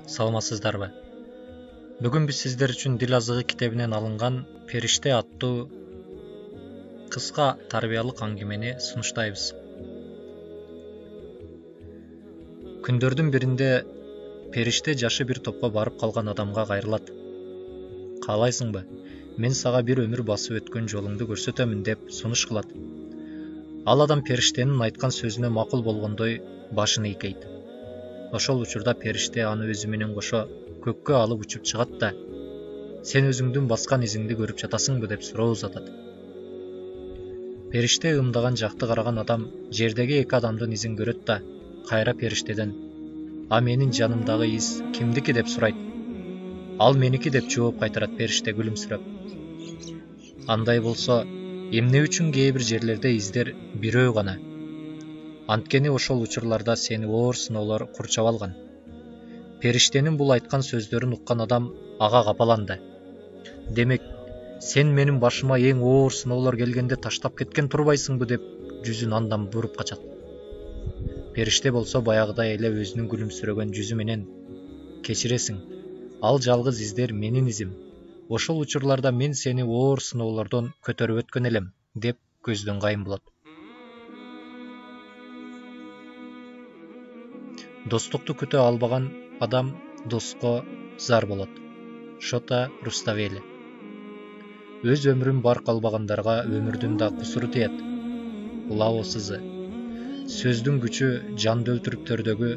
Саламатсыздарбы? Бүгүн биз сиздер үчүн Дил азыгы китебинен алынган Периште аттуу кыска тарбиялык аңгемени сунуштайбыз. Күндөрдүн биринде Периште жашы бир топко барып калган адамга кайрылат. Каалайсыңбы? Мен сага бир өмүр басып өткөн жолуңду көрсөтөмүн деп сунуш кылат. Ал адам Периштенин айткан сөзүнө макул болгондой башын ийкейт. Ошол учурда Периште аны өзү менен кошо көккө алып учуп чыгат да: "Сен өзүңдүн баскан изиңди көрүп жатасыңбы?" деп суроо узатат. Периште ымдаган жакты караган адам жердеги эки адамдын изин көрөт да кайра Периштеден: "А менин жанымдагы из кимдики?" деп сурайт. "Ал меники" деп жооп кайтарат Периште күлүмсүрөп. Андай болсо, эмне үчүн кээ бир жерлерде издер бирөө гана? Анткени ошол учурларда сени оор сыноолор курчап алган. Периштенин бул айткан сөздөрүн уккан адам ага капаланды. "Демек, сен менин башыма эң оор сыноолор келгенде таштап кеткен турбайсыңбы?" деп жүзүн андан буруп качат. Периште болсо баягыдай эле өзүнүн күлүмсүрөгөн жүзү менен: "Кечиресиң, ал жалгыз издер менин изим. Ошол учурларда мен сени оор сыноолордон көтөрүп өткөн элем" деп көздөн кайын болот. Достукту күтө албаган адам доско зар болот. Шота Руставели. Өз өмүрүн барк албагандарга өмүрдүн да кусуру тиет. Лао Цзы. Сөздүн күчү жанды өлтүрүптөрдөгү,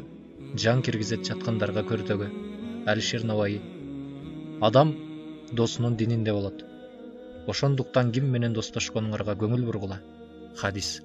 жан киргизет жаткандарга көрдөгү. Алишер Наваи. Адам досунун дининде болот. Ошондуктан ким менен достошконуңарга көңүл бургула. Хадис.